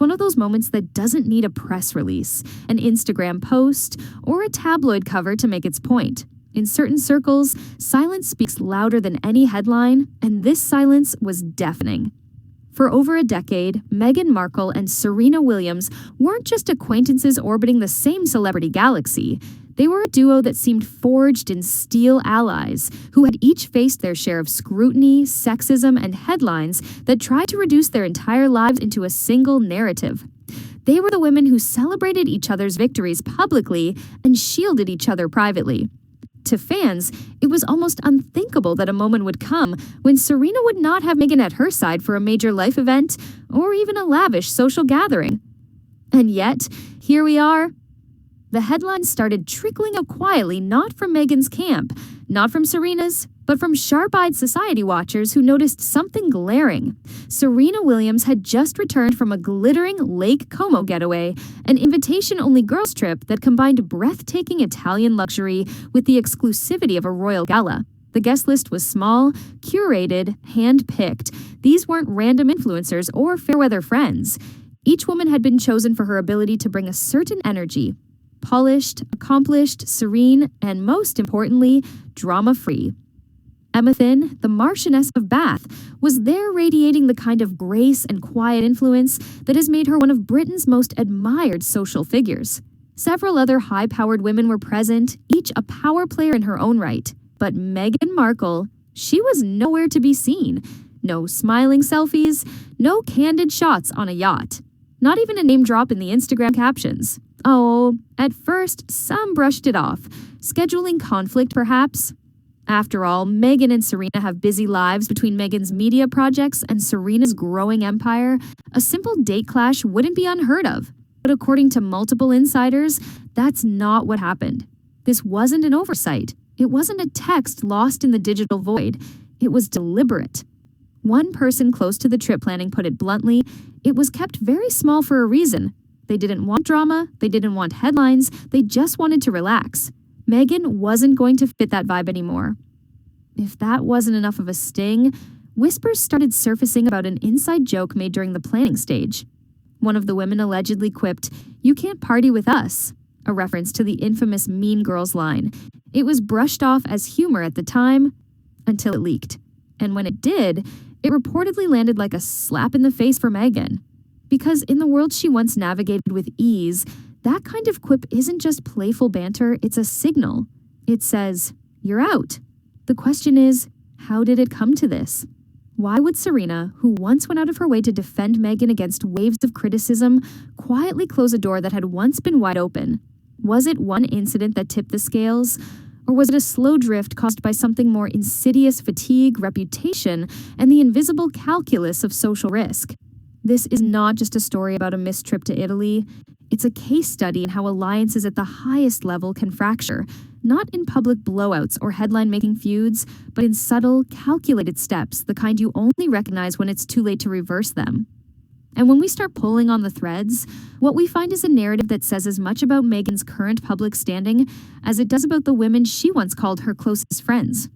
one of those moments that doesn't need a press release, an Instagram post, or a tabloid cover to make its point. In certain circles, silence speaks louder than any headline, and this silence was deafening. For over a decade, Meghan Markle and Serena Williams weren't just acquaintances orbiting the same celebrity galaxy. They were a duo that seemed forged in steel allies, who had each faced their share of scrutiny, sexism, and headlines that tried to reduce their entire lives into a single narrative. They were the women who celebrated each other's victories publicly and shielded each other privately. To fans, it was almost unthinkable that a moment would come when Serena would not have Meghan at her side for a major life event or even a lavish social gathering. And yet, here we are. The headlines started trickling out quietly, not from Meghan's camp, not from Serena's, but from sharp-eyed society watchers who noticed something glaring. Serena Williams had just returned from a glittering Lake Como getaway, an invitation-only girls' trip that combined breathtaking Italian luxury with the exclusivity of a royal gala. The guest list was small, curated, hand-picked. These weren't random influencers or fair-weather friends. Each woman had been chosen for her ability to bring a certain energy. Polished, accomplished, serene, and most importantly, drama-free. Emma Thin, the Marchioness of Bath, was there radiating the kind of grace and quiet influence that has made her one of Britain's most admired social figures. Several other high-powered women were present, each a power player in her own right. But Meghan Markle, she was nowhere to be seen. No smiling selfies, no candid shots on a yacht. Not even a name drop in the Instagram captions. Oh, at first, some brushed it off. Scheduling conflict, perhaps? After all, Meghan and Serena have busy lives between Meghan's media projects and Serena's growing empire. A simple date clash wouldn't be unheard of. But according to multiple insiders, that's not what happened. This wasn't an oversight. It wasn't a text lost in the digital void. It was deliberate. One person close to the trip planning put it bluntly, it was kept very small for a reason. They didn't want drama, they didn't want headlines, they just wanted to relax. Meghan wasn't going to fit that vibe anymore. If that wasn't enough of a sting, whispers started surfacing about an inside joke made during the planning stage. One of the women allegedly quipped, "You can't party with us," a reference to the infamous Mean Girls line. It was brushed off as humor at the time, until it leaked. And when it did, it reportedly landed like a slap in the face for Meghan. Because in the world she once navigated with ease, that kind of quip isn't just playful banter, it's a signal. It says, "You're out." The question is, how did it come to this? Why would Serena, who once went out of her way to defend Meghan against waves of criticism, quietly close a door that had once been wide open? Was it one incident that tipped the scales? Or was it a slow drift caused by something more insidious: fatigue, reputation, and the invisible calculus of social risk? This is not just a story about a missed trip to Italy. It's a case study in how alliances at the highest level can fracture, not in public blowouts or headline-making feuds, but in subtle, calculated steps, the kind you only recognize when it's too late to reverse them. And when we start pulling on the threads, what we find is a narrative that says as much about Meghan's current public standing as it does about the women she once called her closest friends.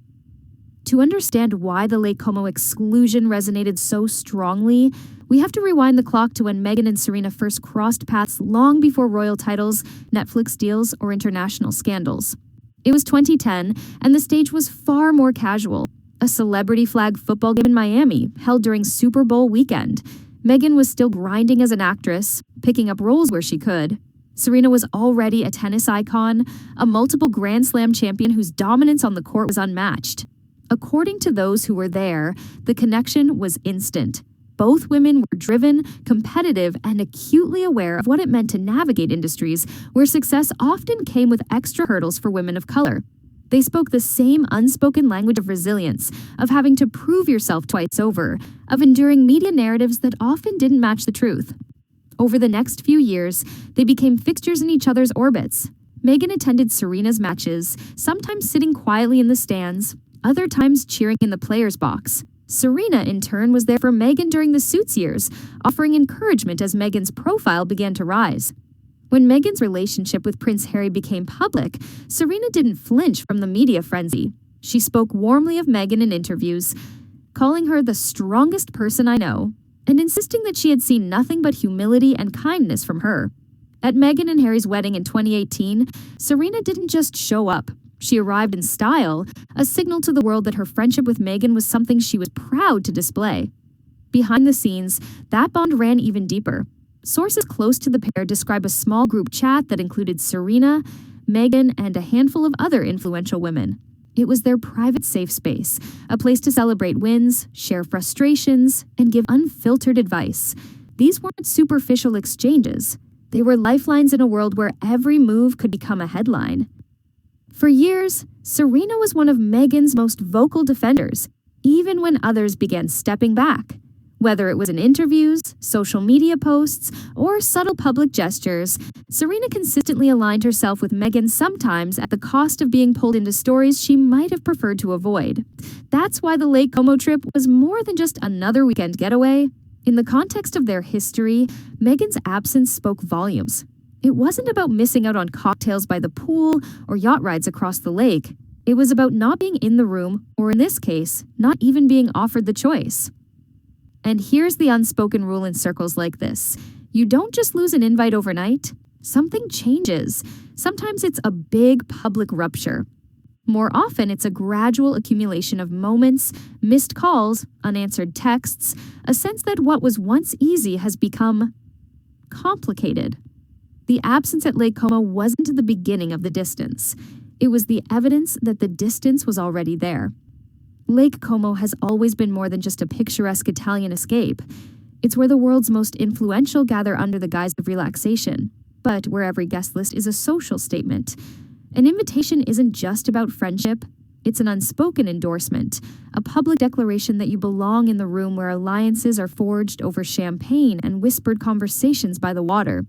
To understand why the Lake Como exclusion resonated so strongly, we have to rewind the clock to when Meghan and Serena first crossed paths long before royal titles, Netflix deals, or international scandals. It was 2010, and the stage was far more casual. A celebrity flag football game in Miami, held during Super Bowl weekend. Meghan was still grinding as an actress, picking up roles where she could. Serena was already a tennis icon, a multiple Grand Slam champion whose dominance on the court was unmatched. According to those who were there, the connection was instant. Both women were driven, competitive, and acutely aware of what it meant to navigate industries where success often came with extra hurdles for women of color. They spoke the same unspoken language of resilience, of having to prove yourself twice over, of enduring media narratives that often didn't match the truth. Over the next few years, they became fixtures in each other's orbits. Meghan attended Serena's matches, sometimes sitting quietly in the stands, other times cheering in the players' box. Serena, in turn, was there for Meghan during the Suits years, offering encouragement as Meghan's profile began to rise. When Meghan's relationship with Prince Harry became public, Serena didn't flinch from the media frenzy. She spoke warmly of Meghan in interviews, calling her the strongest person I know. and insisting that she had seen nothing but humility and kindness from her. At Meghan and Harry's wedding in 2018, Serena didn't just show up. She arrived in style, a signal to the world that her friendship with Meghan was something she was proud to display. Behind the scenes, that bond ran even deeper. Sources close to the pair describe a small group chat that included Serena, Meghan, and a handful of other influential women. It was their private safe space, a place to celebrate wins, share frustrations, and give unfiltered advice. These weren't superficial exchanges. They were lifelines in a world where every move could become a headline. For years, Serena was one of Meghan's most vocal defenders, even when others began stepping back. Whether it was in interviews, social media posts, or subtle public gestures, Serena consistently aligned herself with Meghan, sometimes at the cost of being pulled into stories she might have preferred to avoid. That's why the Lake Como trip was more than just another weekend getaway. In the context of their history, Meghan's absence spoke volumes. It wasn't about missing out on cocktails by the pool or yacht rides across the lake. It was about not being in the room, or in this case, not even being offered the choice. And here's the unspoken rule in circles like this. You don't just lose an invite overnight. Something changes. Sometimes it's a big public rupture. More often, it's a gradual accumulation of moments, missed calls, unanswered texts, a sense that what was once easy has become complicated. The absence at Lake Como wasn't the beginning of the distance. It was the evidence that the distance was already there. Lake Como has always been more than just a picturesque Italian escape. It's where the world's most influential gather under the guise of relaxation, but where every guest list is a social statement. An invitation isn't just about friendship. It's an unspoken endorsement, a public declaration that you belong in the room where alliances are forged over champagne and whispered conversations by the water.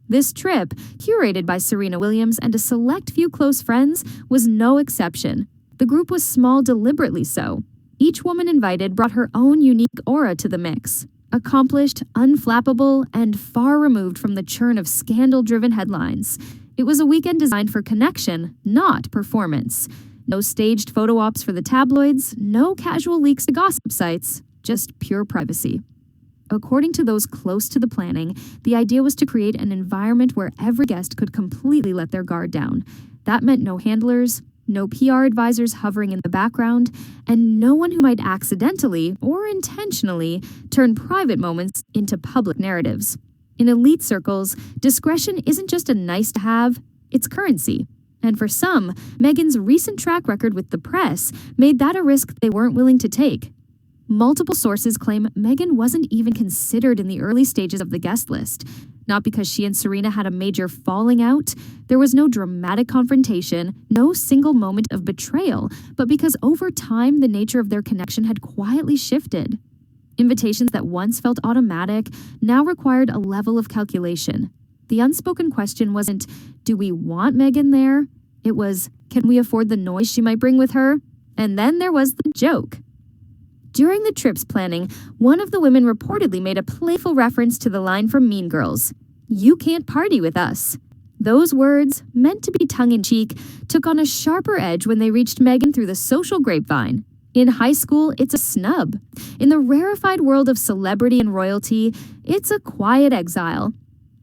This trip, curated by Serena Williams and a select few close friends, was no exception. The group was small deliberately so. Each woman invited brought her own unique aura to the mix. Accomplished, unflappable, and far removed from the churn of scandal-driven headlines. It was a weekend designed for connection, not performance. No staged photo ops for the tabloids, no casual leaks to gossip sites, just pure privacy. According to those close to the planning, the idea was to create an environment where every guest could completely let their guard down. That meant no handlers, no PR advisors hovering in the background, and no one who might accidentally or intentionally turn private moments into public narratives. In elite circles, discretion isn't just a nice-to-have, it's currency. And for some, Meghan's recent track record with the press made that a risk they weren't willing to take. Multiple sources claim Meghan wasn't even considered in the early stages of the guest list. Not because she and Serena had a major falling out, there was no dramatic confrontation, no single moment of betrayal, but because over time the nature of their connection had quietly shifted. Invitations that once felt automatic now required a level of calculation. The unspoken question wasn't, do we want Meghan there? It was, can we afford the noise she might bring with her? And then there was the joke. During the trip's planning, one of the women reportedly made a playful reference to the line from Mean Girls, "You can't party with us." Those words, meant to be tongue-in-cheek, took on a sharper edge when they reached Meghan through the social grapevine. In high school, it's a snub. In the rarefied world of celebrity and royalty, it's a quiet exile.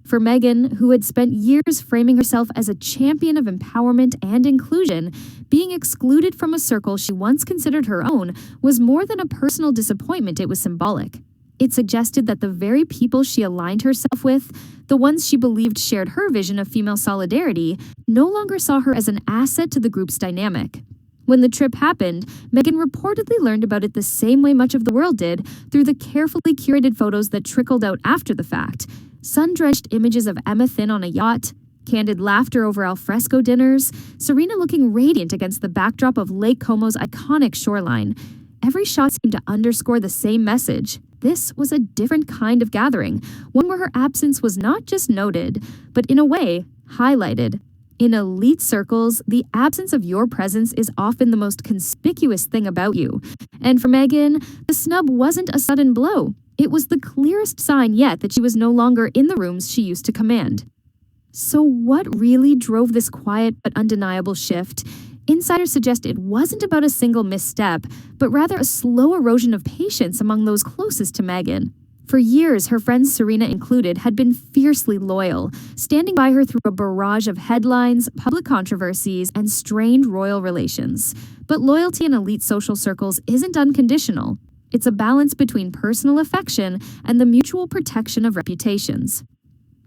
For Meghan, who had spent years framing herself as a champion of empowerment and inclusion, being excluded from a circle she once considered her own was more than a personal disappointment, it was symbolic. It suggested that the very people she aligned herself with, the ones she believed shared her vision of female solidarity, no longer saw her as an asset to the group's dynamic. When the trip happened, Meghan reportedly learned about it the same way much of the world did, through the carefully curated photos that trickled out after the fact. Sun-drenched images of Emma Thin on a yacht, candid laughter over alfresco dinners, Serena looking radiant against the backdrop of Lake Como's iconic shoreline. Every shot seemed to underscore the same message. This was a different kind of gathering, one where her absence was not just noted, but in a way, highlighted. In elite circles, the absence of your presence is often the most conspicuous thing about you. And for Meghan, the snub wasn't a sudden blow. It was the clearest sign yet that she was no longer in the rooms she used to command. So what really drove this quiet but undeniable shift? Insiders suggest it wasn't about a single misstep, but rather a slow erosion of patience among those closest to Meghan. For years, her friends, Serena included, had been fiercely loyal, standing by her through a barrage of headlines, public controversies, and strained royal relations. But loyalty in elite social circles isn't unconditional. It's a balance between personal affection and the mutual protection of reputations.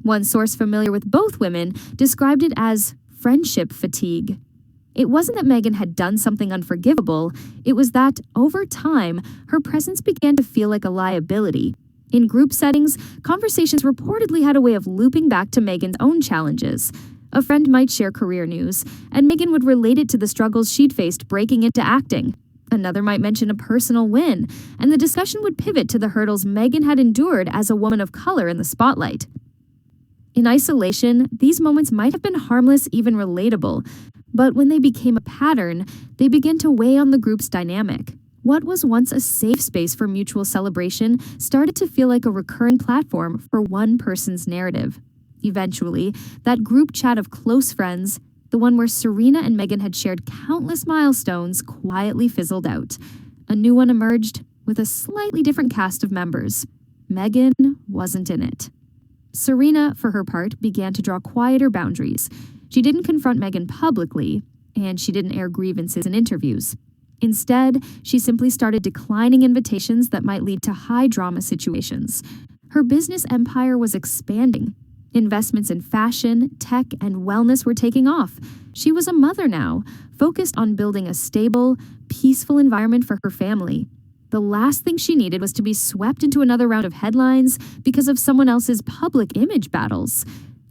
One source familiar with both women described it as friendship fatigue. It wasn't that Meghan had done something unforgivable, it was that, over time, her presence began to feel like a liability. In group settings, conversations reportedly had a way of looping back to Meghan's own challenges. A friend might share career news, and Meghan would relate it to the struggles she'd faced breaking into acting. Another might mention a personal win, and the discussion would pivot to the hurdles Meghan had endured as a woman of color in the spotlight. In isolation, these moments might have been harmless, even relatable, but when they became a pattern, they began to weigh on the group's dynamic. What was once a safe space for mutual celebration started to feel like a recurring platform for one person's narrative. Eventually, that group chat of close friends, the one where Serena and Meghan had shared countless milestones, quietly fizzled out. A new one emerged with a slightly different cast of members. Meghan wasn't in it. Serena, for her part, began to draw quieter boundaries. She didn't confront Meghan publicly, and she didn't air grievances in interviews. Instead, she simply started declining invitations that might lead to high-drama situations. Her business empire was expanding. Investments in fashion, tech, and wellness were taking off. She was a mother now, focused on building a stable, peaceful environment for her family. The last thing she needed was to be swept into another round of headlines because of someone else's public image battles.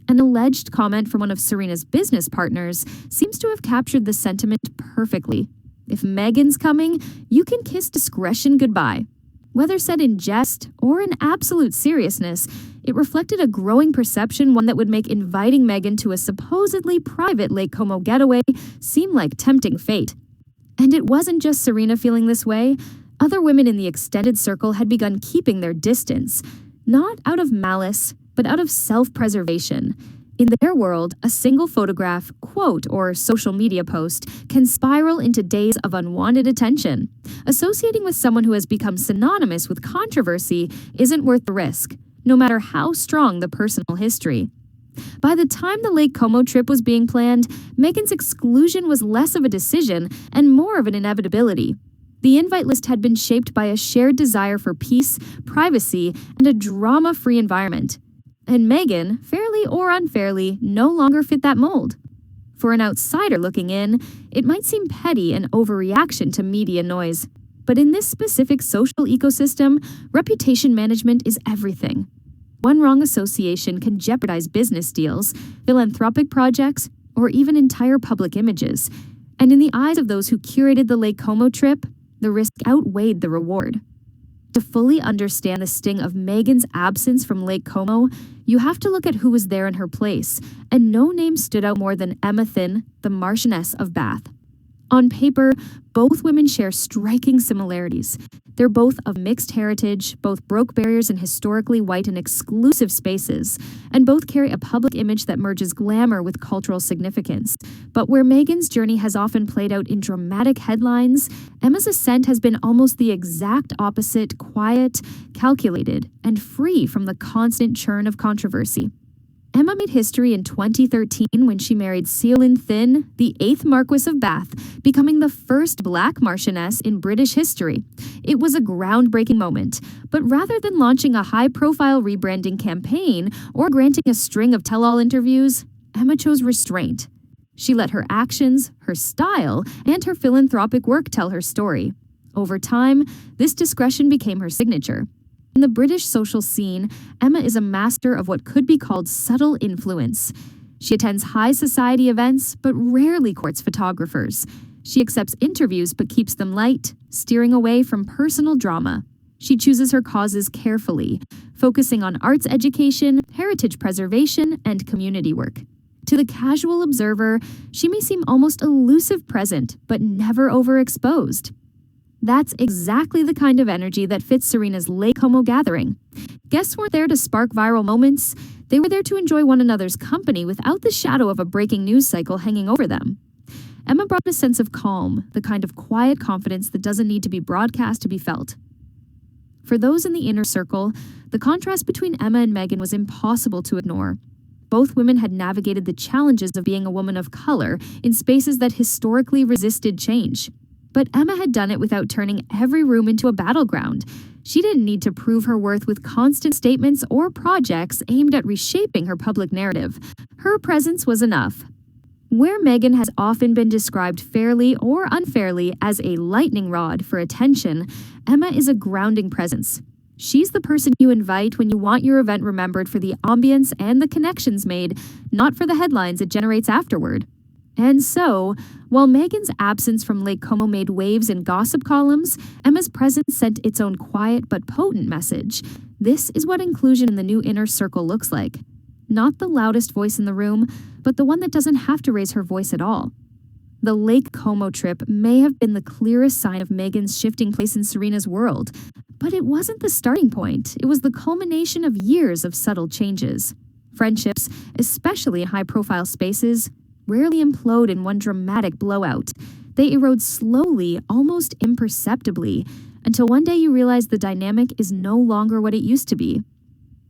An alleged comment from one of Serena's business partners seems to have captured the sentiment perfectly. If Meghan's coming, you can kiss discretion goodbye. Whether said in jest or in absolute seriousness, it reflected a growing perception, one that would make inviting Meghan to a supposedly private Lake Como getaway seem like tempting fate. And it wasn't just Serena feeling this way. Other women in the extended circle had begun keeping their distance, not out of malice, but out of self-preservation. In their world, a single photograph, quote, or social media post can spiral into days of unwanted attention. Associating with someone who has become synonymous with controversy isn't worth the risk, no matter how strong the personal history. By the time the Lake Como trip was being planned, Meghan's exclusion was less of a decision and more of an inevitability. The invite list had been shaped by a shared desire for peace, privacy, and a drama-free environment. And Meghan, fairly or unfairly, no longer fit that mold. For an outsider looking in, it might seem petty and overreaction to media noise. But in this specific social ecosystem, reputation management is everything. One wrong association can jeopardize business deals, philanthropic projects, or even entire public images. And in the eyes of those who curated the Lake Como trip, the risk outweighed the reward. To fully understand the sting of Meghan's absence from Lake Como, you have to look at who was there in her place, and no name stood out more than Emma Thynne, the Marchioness of Bath. On paper, both women share striking similarities. They're both of mixed heritage, both broke barriers in historically white and exclusive spaces, and both carry a public image that merges glamour with cultural significance. But where Meghan's journey has often played out in dramatic headlines, Emma's ascent has been almost the exact opposite: quiet, calculated, and free from the constant churn of controversy. Emma made history in 2013 when she married Seolin Thynne, the 8th Marquess of Bath, becoming the first Black Marchioness in British history. It was a groundbreaking moment, but rather than launching a high-profile rebranding campaign or granting a string of tell-all interviews, Emma chose restraint. She let her actions, her style, and her philanthropic work tell her story. Over time, this discretion became her signature. In the British social scene, Emma is a master of what could be called subtle influence. She attends high society events, but rarely courts photographers. She accepts interviews but keeps them light, steering away from personal drama. She chooses her causes carefully, focusing on arts education, heritage preservation, and community work. To the casual observer, she may seem almost elusive present, but never overexposed. That's exactly the kind of energy that fits Serena's Lake Como gathering. Guests weren't there to spark viral moments. They were there to enjoy one another's company without the shadow of a breaking news cycle hanging over them. Emma brought a sense of calm, the kind of quiet confidence that doesn't need to be broadcast to be felt. For those in the inner circle, the contrast between Emma and Meghan was impossible to ignore. Both women had navigated the challenges of being a woman of color in spaces that historically resisted change. But Emma had done it without turning every room into a battleground. She didn't need to prove her worth with constant statements or projects aimed at reshaping her public narrative. Her presence was enough. Where Meghan has often been described fairly or unfairly as a lightning rod for attention, Emma is a grounding presence. She's the person you invite when you want your event remembered for the ambience and the connections made, not for the headlines it generates afterward. And so, while Meghan's absence from Lake Como made waves in gossip columns, Emma's presence sent its own quiet but potent message. This is what inclusion in the new inner circle looks like. Not the loudest voice in the room, but the one that doesn't have to raise her voice at all. The Lake Como trip may have been the clearest sign of Meghan's shifting place in Serena's world, but it wasn't the starting point. It was the culmination of years of subtle changes. Friendships, especially in high-profile spaces, rarely implode in one dramatic blowout. They erode slowly, almost imperceptibly, until one day you realize the dynamic is no longer what it used to be.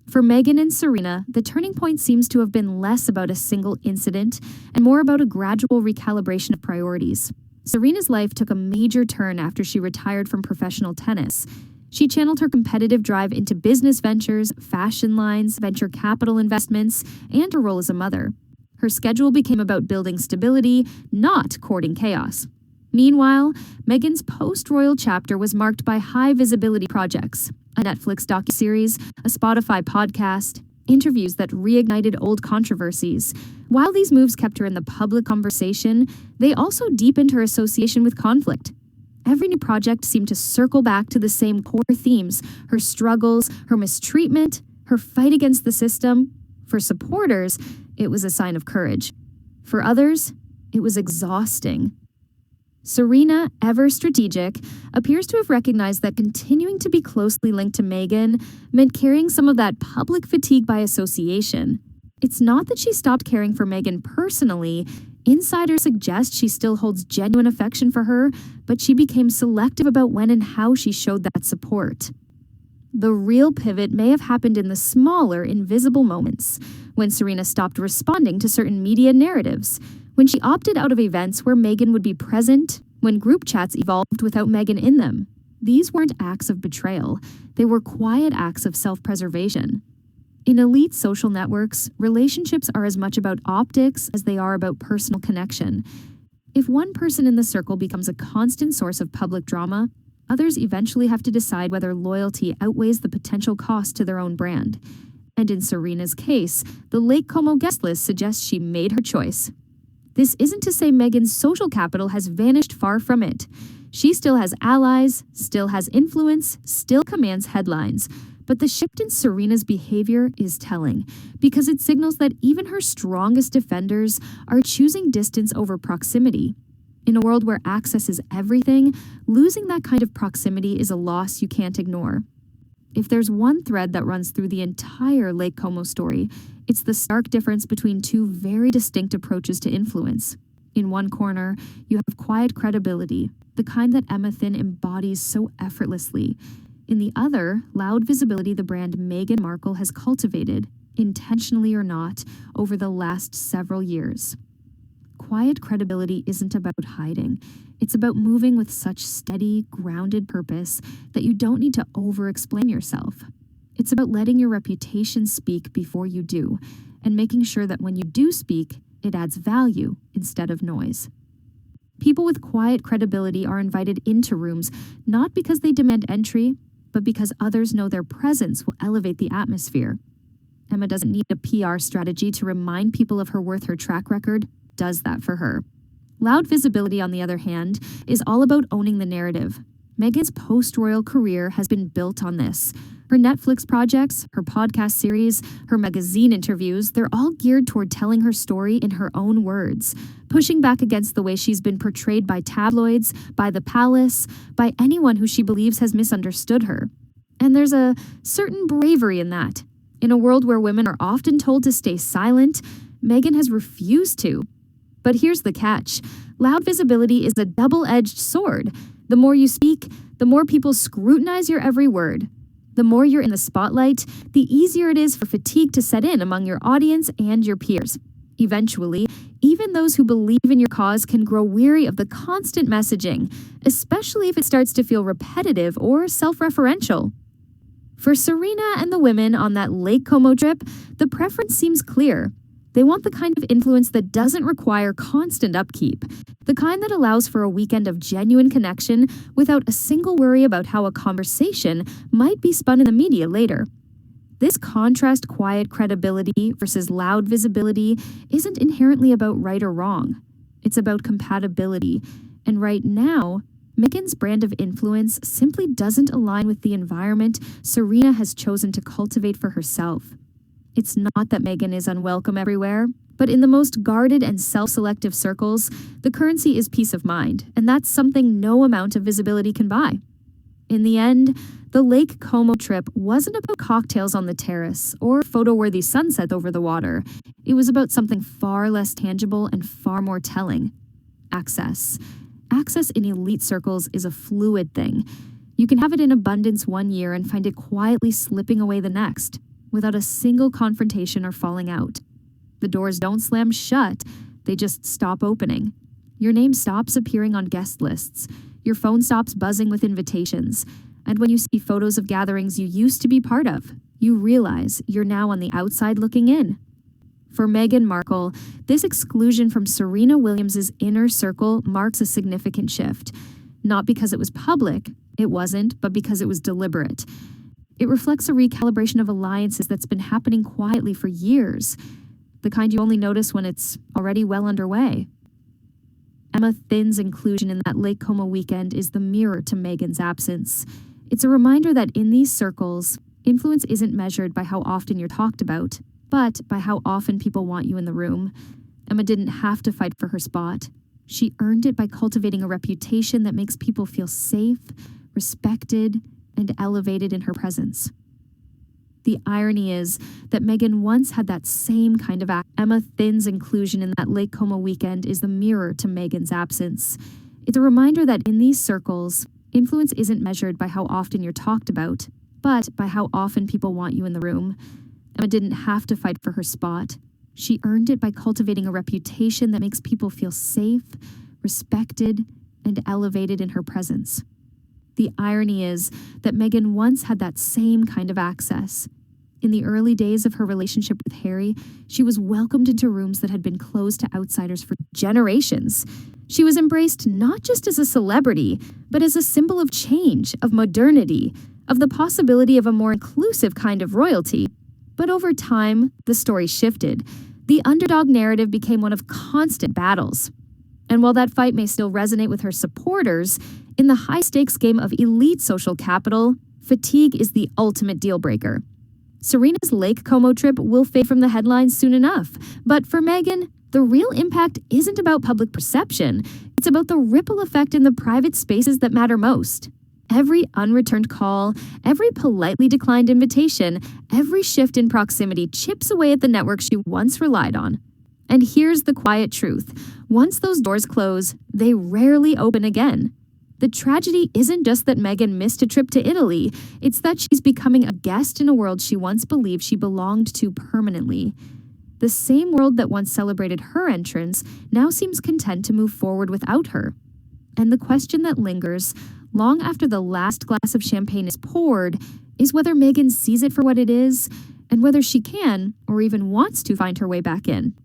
For Meghan and Serena, the turning point seems to have been less about a single incident and more about a gradual recalibration of priorities. Serena's life took a major turn after she retired from professional tennis. She channeled her competitive drive into business ventures, fashion lines, venture capital investments, and her role as a mother. Her schedule became about building stability, not courting chaos. Meanwhile, Meghan's post-royal chapter was marked by high-visibility projects, a Netflix docuseries, a Spotify podcast, interviews that reignited old controversies. While these moves kept her in the public conversation, they also deepened her association with conflict. Every new project seemed to circle back to the same core themes: her struggles, her mistreatment, her fight against the system. For supporters, it was a sign of courage. For others, it was exhausting. Serena, ever strategic, appears to have recognized that continuing to be closely linked to Meghan meant carrying some of that public fatigue by association. It's not that she stopped caring for Meghan personally. Insiders suggest she still holds genuine affection for her, but she became selective about when and how she showed that support. The real pivot may have happened in the smaller, invisible moments, when Serena stopped responding to certain media narratives, when she opted out of events where Meghan would be present, when group chats evolved without Meghan in them. These weren't acts of betrayal. They were quiet acts of self-preservation. In elite social networks, relationships are as much about optics as they are about personal connection. If one person in the circle becomes a constant source of public drama, others eventually have to decide whether loyalty outweighs the potential cost to their own brand. And in Serena's case, the Lake Como guest list suggests she made her choice. This isn't to say Meghan's social capital has vanished, far from it. She still has allies, still has influence, still commands headlines. But the shift in Serena's behavior is telling, because it signals that even her strongest defenders are choosing distance over proximity. In a world where access is everything, losing that kind of proximity is a loss you can't ignore. If there's one thread that runs through the entire Lake Como story, it's the stark difference between two very distinct approaches to influence. In one corner, you have quiet credibility, the kind that Emma Thin embodies so effortlessly. In the other, loud visibility the brand Meghan Markle has cultivated, intentionally or not, over the last several years. Quiet credibility isn't about hiding. It's about moving with such steady, grounded purpose that you don't need to over-explain yourself. It's about letting your reputation speak before you do, and making sure that when you do speak, it adds value instead of noise. People with quiet credibility are invited into rooms not because they demand entry, but because others know their presence will elevate the atmosphere. Emma doesn't need a PR strategy to remind people of her worth. Her track record does that for her. Loud visibility, on the other hand, is all about owning the narrative. Meghan's post-royal career has been built on this. Her Netflix projects, her podcast series, her magazine interviews, they're all geared toward telling her story in her own words, pushing back against the way she's been portrayed by tabloids, by the palace, by anyone who she believes has misunderstood her. And there's a certain bravery in that. In a world where women are often told to stay silent, Meghan has refused to. But here's the catch. Loud visibility is a double-edged sword. The more you speak, the more people scrutinize your every word. The more you're in the spotlight, the easier it is for fatigue to set in among your audience and your peers. Eventually, even those who believe in your cause can grow weary of the constant messaging, especially if it starts to feel repetitive or self-referential. For Serena and the women on that Lake Como trip, the preference seems clear. They want the kind of influence that doesn't require constant upkeep, the kind that allows for a weekend of genuine connection without a single worry about how a conversation might be spun in the media later. This contrast quiet credibility versus loud visibility isn't inherently about right or wrong. It's about compatibility. And right now, Meghan's brand of influence simply doesn't align with the environment Serena has chosen to cultivate for herself. It's not that Meghan is unwelcome everywhere, but in the most guarded and self-selective circles, the currency is peace of mind, and that's something no amount of visibility can buy. In the end, the Lake Como trip wasn't about cocktails on the terrace or photo-worthy sunset over the water. It was about something far less tangible and far more telling. Access. Access in elite circles is a fluid thing. You can have it in abundance one year and find it quietly slipping away the next, without a single confrontation or falling out. The doors don't slam shut, they just stop opening. Your name stops appearing on guest lists. Your phone stops buzzing with invitations. And when you see photos of gatherings you used to be part of, you realize you're now on the outside looking in. For Meghan Markle, this exclusion from Serena Williams' inner circle marks a significant shift. Not because it was public, it wasn't, but because it was deliberate. It reflects a recalibration of alliances that's been happening quietly for years, the kind you only notice when it's already well underway. Emma Thin's inclusion in that Lake Como weekend is the mirror to Meghan's absence. It's a reminder that in these circles, influence isn't measured by how often you're talked about, but by how often people want you in the room. Emma didn't have to fight for her spot. She earned it by cultivating a reputation that makes people feel safe, respected, and elevated in her presence. The irony is that Meghan once had that same kind of Emma Thin's inclusion in that Lake Como weekend is the mirror to Meghan's absence. It's a reminder that in these circles, influence isn't measured by how often you're talked about, but by how often people want you in the room. Emma didn't have to fight for her spot. She earned it by cultivating a reputation that makes people feel safe, respected, and elevated in her presence. The irony is that Meghan once had that same kind of access. In the early days of her relationship with Harry, she was welcomed into rooms that had been closed to outsiders for generations. She was embraced not just as a celebrity, but as a symbol of change, of modernity, of the possibility of a more inclusive kind of royalty. But over time, the story shifted. The underdog narrative became one of constant battles. And while that fight may still resonate with her supporters, in the high-stakes game of elite social capital, fatigue is the ultimate deal-breaker. Serena's Lake Como trip will fade from the headlines soon enough, but for Meghan, the real impact isn't about public perception. It's about the ripple effect in the private spaces that matter most. Every unreturned call, every politely declined invitation, every shift in proximity chips away at the network she once relied on. And here's the quiet truth. Once those doors close, they rarely open again. The tragedy isn't just that Meghan missed a trip to Italy, it's that she's becoming a guest in a world she once believed she belonged to permanently. The same world that once celebrated her entrance now seems content to move forward without her. And the question that lingers, long after the last glass of champagne is poured, is whether Meghan sees it for what it is, and whether she can, or even wants to, find her way back in.